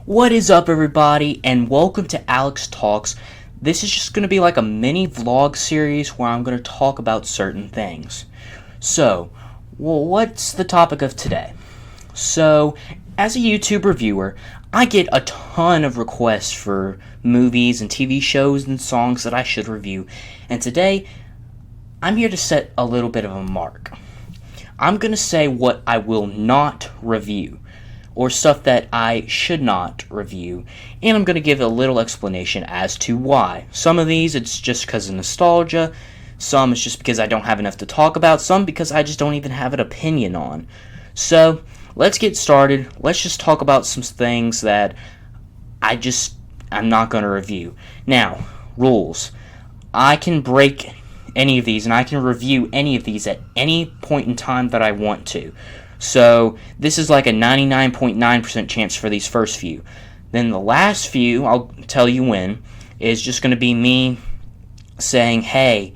What is up, everybody, and welcome to Alex Talks. This is just going to be like a mini vlog series where I'm going to talk about certain things. So, what's the topic of today? So, as a YouTube reviewer, I get a ton of requests for movies and TV shows and songs that I should review, and today, I'm here to set a little bit of a mark. I'm going to say what I will not review, or stuff that I should not review, and I'm going to give a little explanation as to why. Some of these, it's just because of nostalgia, some it's just because I don't have enough to talk about, some because I just don't even have an opinion on. So, let's get started. Let's just talk about some things that I'm not going to review. Now, rules. I can break any of these, and I can review any of these at any point in time that I want to. So, this is like a 99.9% chance for these first few. Then the last few, I'll tell you when, is just going to be me saying, hey,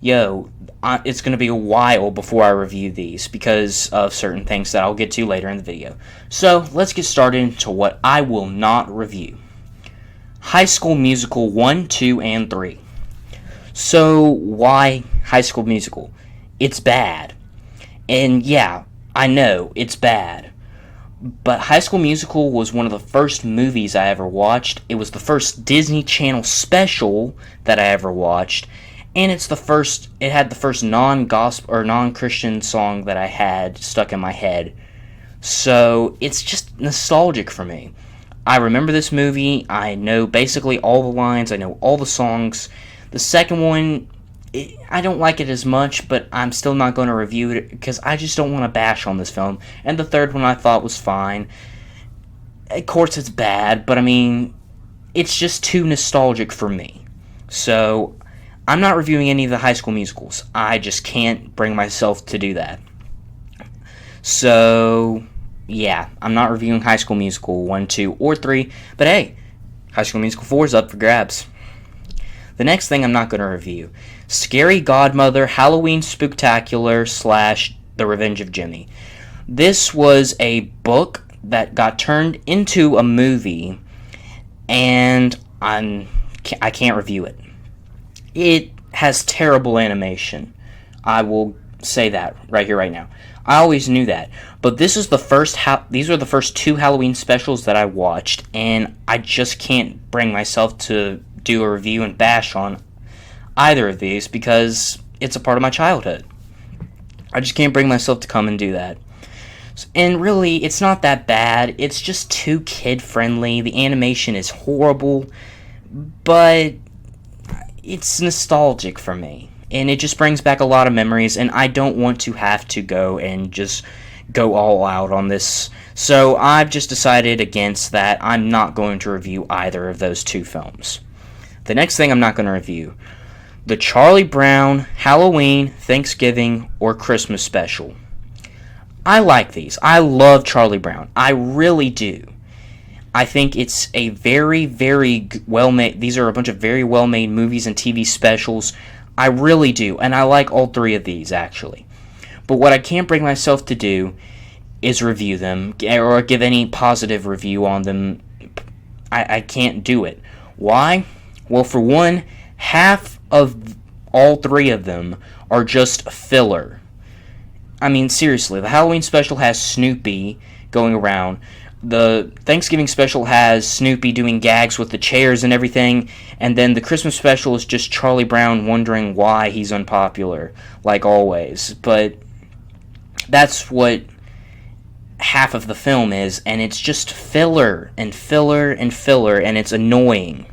it's going to be a while before I review these because of certain things that I'll get to later in the video. So, let's get started into what I will not review. High School Musical 1, 2, and 3. So, why High School Musical? It's bad. And yeah, I know, it's bad. But High School Musical was one of the first movies I ever watched. It was the first Disney Channel special that I ever watched. And it had the first non-gospel or non-Christian song that I had stuck in my head. So, it's just nostalgic for me. I remember this movie. I know basically all the lines. I know all the songs. The second one, I don't like it as much, but I'm still not going to review it because I just don't want to bash on this film. And the third one I thought was fine. Of course it's bad, but I mean, it's just too nostalgic for me. So, I'm not reviewing any of the High School Musicals. I just can't bring myself to do that. So, yeah, I'm not reviewing High School Musical 1, 2, or 3, but hey, High School Musical 4 is up for grabs. The next thing I'm not going to review, Scary Godmother Halloween Spooktacular / The Revenge of Jimmy. This was a book that got turned into a movie, and I can't review it. It has terrible animation. I will say that right here, right now. I always knew that, but these are the first two Halloween specials that I watched, and I just can't bring myself to do a review and bash on either of these because it's a part of my childhood. I just can't bring myself to come and do that. And really, it's not that bad. It's just too kid-friendly. The animation is horrible, but it's nostalgic for me. And it just brings back a lot of memories, and I don't want to have to go and just go all out on this. So I've just decided against that. I'm not going to review either of those two films. The next thing I'm not going to review, the Charlie Brown Halloween, Thanksgiving, or Christmas special. I like these. I love Charlie Brown. I really do. I think it's a very, very well-made, these are a bunch of very well-made movies and TV specials. I really do, and I like all three of these, actually. But what I can't bring myself to do is review them, or give any positive review on them. I can't do it. Why? Well, for one, half of all three of them are just filler. I mean, seriously, the Halloween special has Snoopy going around. The Thanksgiving special has Snoopy doing gags with the chairs and everything, and then the Christmas special is just Charlie Brown wondering why he's unpopular, like always. But that's what half of the film is, and it's just filler and filler and filler, and it's annoying.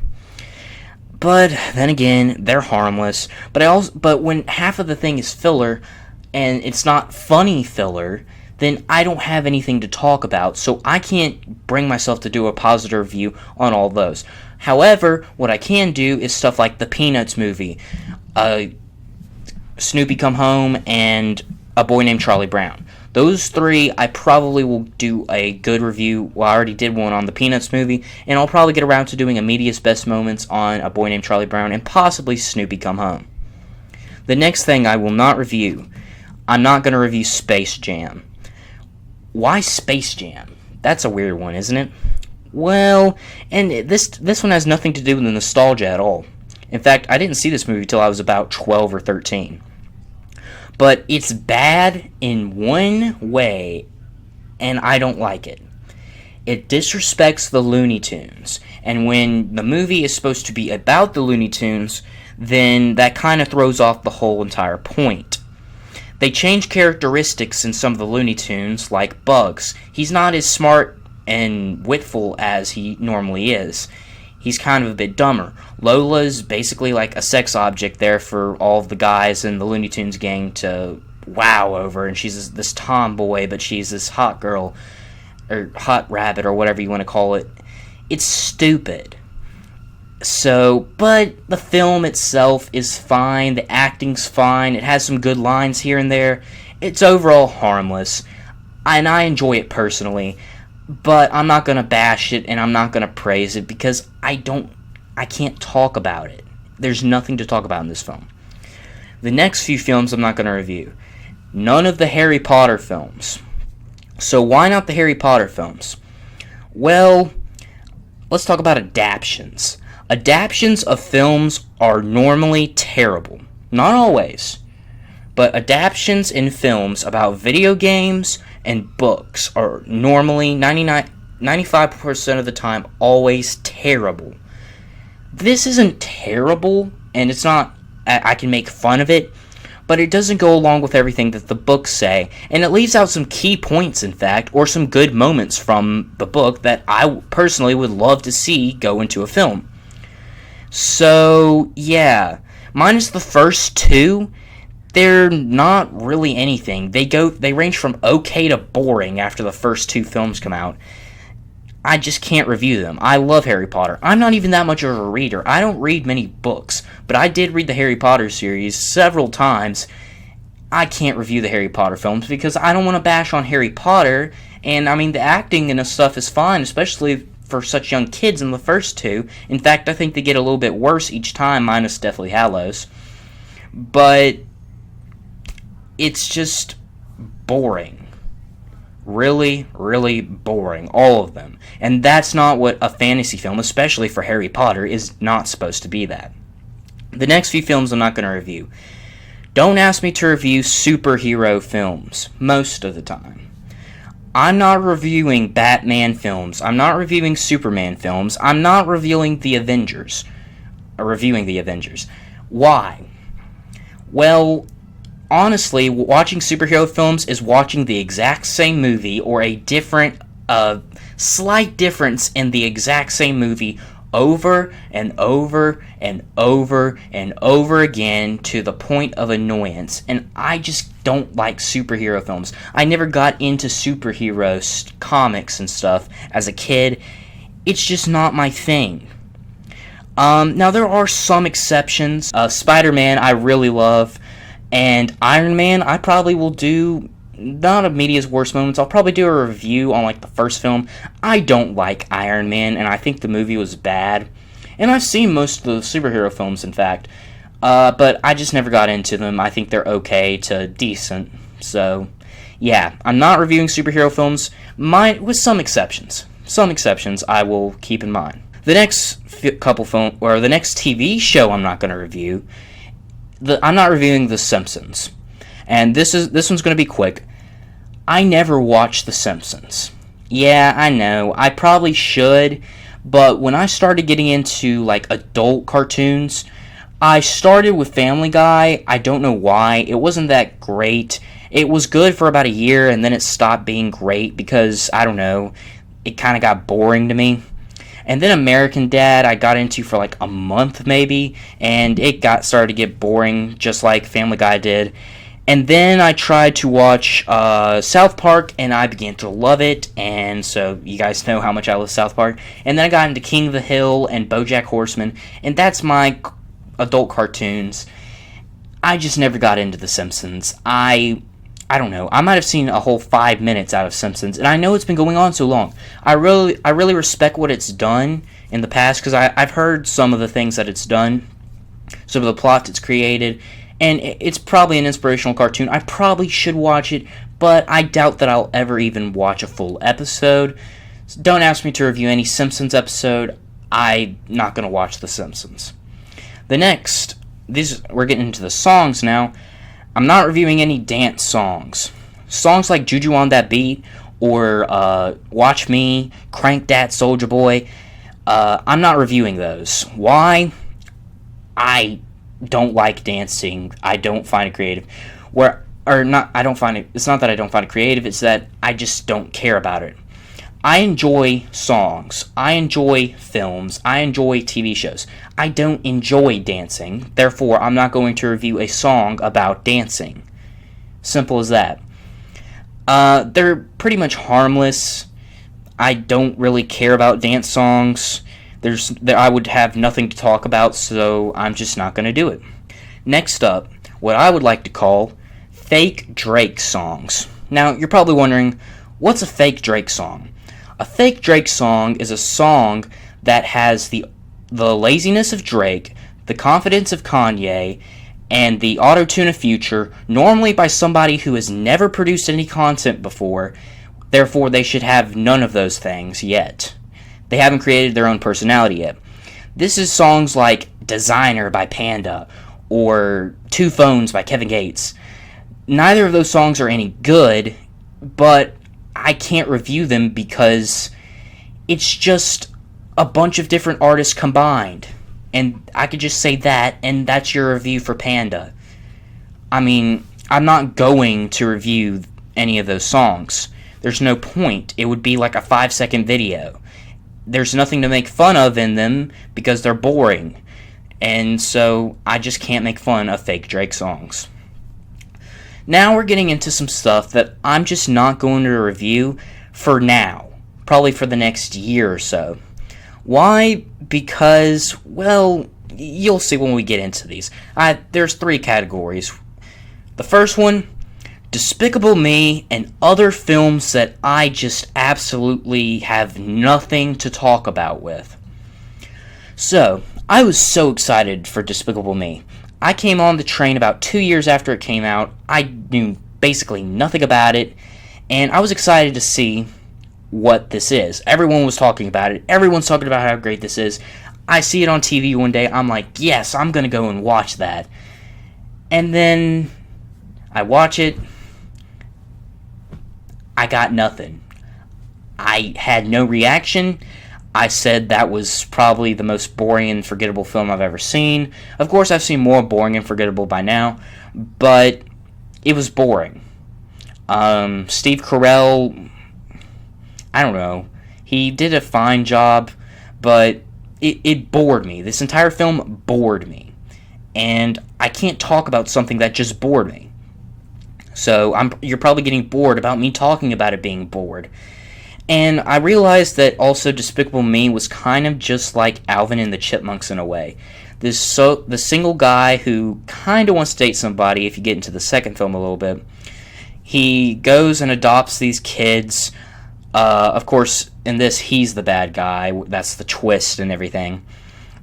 But then again, they're harmless. But when half of the thing is filler, and it's not funny filler, then I don't have anything to talk about, so I can't bring myself to do a positive review on all those. However, what I can do is stuff like the Peanuts movie, Snoopy Come Home, and A Boy Named Charlie Brown. Those three, I probably will do a good review. Well, I already did one on the Peanuts movie, and I'll probably get around to doing a Media's Best Moments on A Boy Named Charlie Brown, and possibly Snoopy Come Home. The next thing I will not review, I'm not going to review Space Jam. Why Space Jam? That's a weird one, isn't it? Well, and this one has nothing to do with the nostalgia at all. In fact, I didn't see this movie till I was about 12 or 13. But it's bad in one way, and I don't like it. It disrespects the Looney Tunes. And when the movie is supposed to be about the Looney Tunes, then that kind of throws off the whole entire point. They change characteristics in some of the Looney Tunes, like Bugs. He's not as smart and witful as he normally is. He's kind of a bit dumber. Lola's basically like a sex object there for all of the guys in the Looney Tunes gang to wow over, and she's this tomboy, but she's this hot girl, or hot rabbit, or whatever you want to call it. It's stupid. So, but the film itself is fine, the acting's fine, it has some good lines here and there. It's overall harmless, and I enjoy it personally, but I'm not going to bash it, and I'm not going to praise it, because I can't talk about it. There's nothing to talk about in this film. The next few films I'm not going to review. None of the Harry Potter films. So why not the Harry Potter films? Well, let's talk about adaptions. Adaptions of films are normally terrible. Not always. But adaptions in films about video games and books are normally 95% of the time always terrible. This isn't terrible, and it's not, I can make fun of it, but it doesn't go along with everything that the books say, and it leaves out some key points, in fact, or some good moments from the book that I personally would love to see go into a film. So, yeah, minus the first two, they're not really anything. They range from okay to boring after the first two films come out. I just can't review them. I love Harry Potter. I'm not even that much of a reader. I don't read many books, but I did read the Harry Potter series several times. I can't review the Harry Potter films because I don't want to bash on Harry Potter, and I mean the acting and stuff is fine, especially for such young kids in the first two. In fact, I think they get a little bit worse each time, minus Deathly Hallows. But it's just boring. Really, really boring. All of them. And that's not what a fantasy film, especially for Harry Potter, is not supposed to be that. The next few films I'm not going to review. Don't ask me to review superhero films, most of the time. I'm not reviewing Batman films. I'm not reviewing Superman films. I'm not reviewing the Avengers. Why? Well, honestly, watching superhero films is watching the exact same movie or a different, slight difference in the exact same movie over and over and over and over again to the point of annoyance. And I just don't like superhero films. I never got into superhero comics and stuff as a kid. It's just not my thing. Now, there are some exceptions. Spider-Man I really love. And Iron Man, I probably will do, not of media's worst moments, I'll probably do a review on like the first film. I don't like Iron Man, and I think the movie was bad. And I've seen most of the superhero films, in fact. But I just never got into them. I think they're okay to decent. So, yeah, I'm not reviewing superhero films, with some exceptions. Some exceptions I will keep in mind. The next the next TV show I'm not going to review, I'm not reviewing The Simpsons. And this one's going to be quick. I never watched The Simpsons. Yeah, I know. I probably should. But when I started getting into, like, adult cartoons, I started with Family Guy. I don't know why. It wasn't that great. It was good for about a year, and then it stopped being great because, I don't know, it kind of got boring to me. And then American Dad I got into for like a month maybe, and it started to get boring, just like Family Guy did. And then I tried to watch South Park, and I began to love it, and so you guys know how much I love South Park. And then I got into King of the Hill and BoJack Horseman, and that's my adult cartoons. I just never got into The Simpsons. I don't know. I might have seen a whole 5 minutes out of Simpsons, and I know it's been going on so long. I really respect what it's done in the past, because I've heard some of the things that it's done, some of the plots it's created, and it's probably an inspirational cartoon. I probably should watch it, but I doubt that I'll ever even watch a full episode. So don't ask me to review any Simpsons episode. I'm not going to watch The Simpsons. The next, we're getting into the songs now. I'm not reviewing any dance songs. Songs like Juju on That Beat or Watch Me, Crank That Soulja Boy, I'm not reviewing those. Why? I don't like dancing. I don't find it creative. It's not that I don't find it creative, it's that I just don't care about it. I enjoy songs. I enjoy films. I enjoy TV shows. I don't enjoy dancing. Therefore, I'm not going to review a song about dancing. Simple as that. They're pretty much harmless. I don't really care about dance songs. I would have nothing to talk about, so I'm just not going to do it. Next up, what I would like to call fake Drake songs. Now, you're probably wondering, what's a fake Drake song? A fake Drake song is a song that has the laziness of Drake, the confidence of Kanye, and the auto-tune of Future, normally by somebody who has never produced any content before. Therefore, they should have none of those things yet. They haven't created their own personality yet. This is songs like Designer by Panda or Two Phones by Kevin Gates. Neither of those songs are any good, but I can't review them because it's just a bunch of different artists combined. And I could just say that, and that's your review for Panda. I mean, I'm not going to review any of those songs. There's no point. It would be like a 5-second video. There's nothing to make fun of in them because they're boring. And so I just can't make fun of fake Drake songs. Now we're getting into some stuff that I'm just not going to review for now. Probably for the next year or so. Why? Because, well, you'll see when we get into these. There's 3 categories. The first one, Despicable Me and other films that I just absolutely have nothing to talk about with. So, I was so excited for Despicable Me. I came on the train about 2 years after it came out. I knew basically nothing about it, and I was excited to see what this is. Everyone was talking about it. Everyone's talking about how great this is. I see it on TV one day. I'm like, yes, I'm going to go and watch that. And then I watch it. I got nothing. I had no reaction. I said that was probably the most boring and forgettable film I've ever seen. Of course, I've seen more boring and forgettable by now, but it was boring. Steve Carell, I don't know. He did a fine job, but it bored me. This entire film bored me. And I can't talk about something that just bored me. So you're probably getting bored about me talking about it being bored. And I realized that also Despicable Me was kind of just like Alvin and the Chipmunks in a way. The single guy who kind of wants to date somebody, if you get into the second film a little bit, he goes and adopts these kids. Of course, in this, he's the bad guy. That's the twist and everything.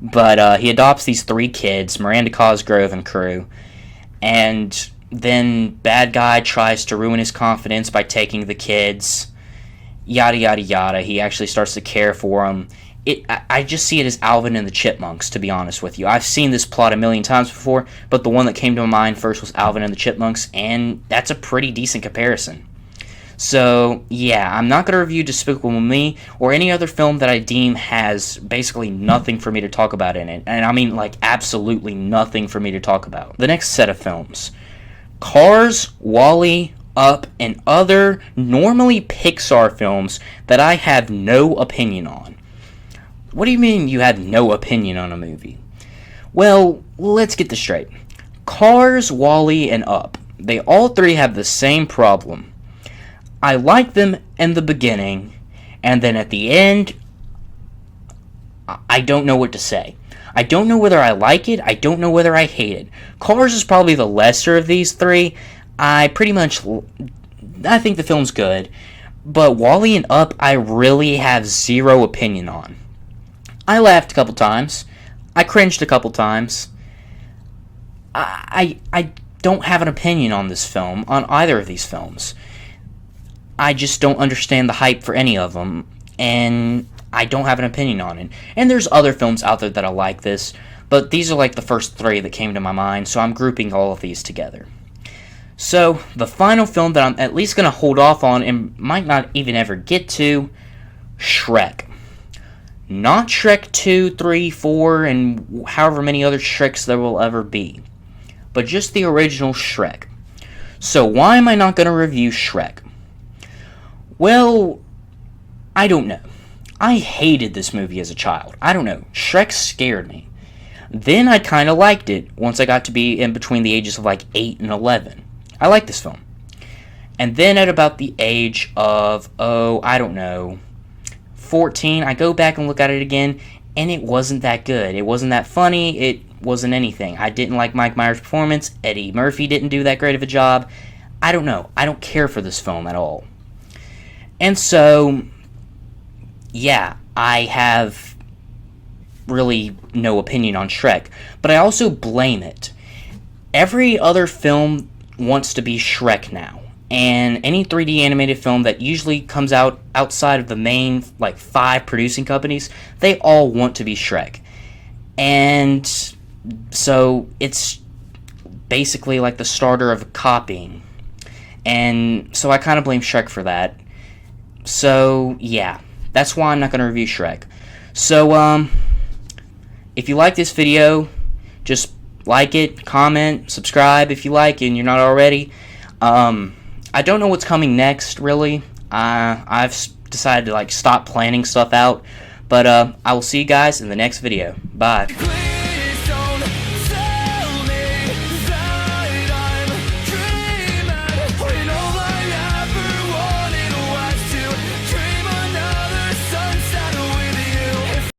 But he adopts these 3 kids, Miranda Cosgrove and crew. And then bad guy tries to ruin his confidence by taking the kids. Yada, yada, yada. He actually starts to care for them. I just see it as Alvin and the Chipmunks, to be honest with you. I've seen this plot a million times before, but the one that came to my mind first was Alvin and the Chipmunks, and that's a pretty decent comparison. So, yeah, I'm not going to review Despicable Me or any other film that I deem has basically nothing for me to talk about in it. And I mean, like, absolutely nothing for me to talk about. The next set of films. Cars, WALL-E, Up, and other normally Pixar films that I have no opinion on. What do you mean you have no opinion on a movie? Well, let's get this straight. Cars, WALL-E, and Up. They all 3 have the same problem. I like them in the beginning, and then at the end, I don't know what to say. I don't know whether I like it, I don't know whether I hate it. Cars is probably the lesser of these 3. I think the film's good, but WALL-E and Up I really have zero opinion on. I laughed a couple times. I cringed a couple times. I don't have an opinion on this film, on either of these films. I just don't understand the hype for any of them. and I don't have an opinion on it. And there's other films out there that are like this, but these are like the first three that came to my mind, so I'm grouping all of these together. So, the final film that I'm at least going to hold off on and might not even ever get to, Shrek. Not Shrek 2, 3, 4, and however many other Shreks there will ever be, but just the original Shrek. So, why am I not going to review Shrek? Well, I don't know. I hated this movie as a child. I don't know. Shrek scared me. Then I kind of liked it once I got to be in between the ages of like 8 and 11. I like this film. And then at about the age of, I don't know, 14, I go back and look at it again, and it wasn't that good. It wasn't that funny. It wasn't anything. I didn't like Mike Myers' performance. Eddie Murphy didn't do that great of a job. I don't know. I don't care for this film at all. And so, yeah, I have really no opinion on Shrek. But I also blame it. Every other film wants to be Shrek now. And any 3D animated film that usually comes out outside of the main, like, 5 producing companies, they all want to be Shrek. And so it's basically like the starter of copying. And so I kind of blame Shrek for that. So, yeah, that's why I'm not going to review Shrek. So, if you like this video, just like it, comment, subscribe if you like and you're not already. I don't know what's coming next, really. I've decided to, like, stop planning stuff out. But, I will see you guys in the next video. Bye.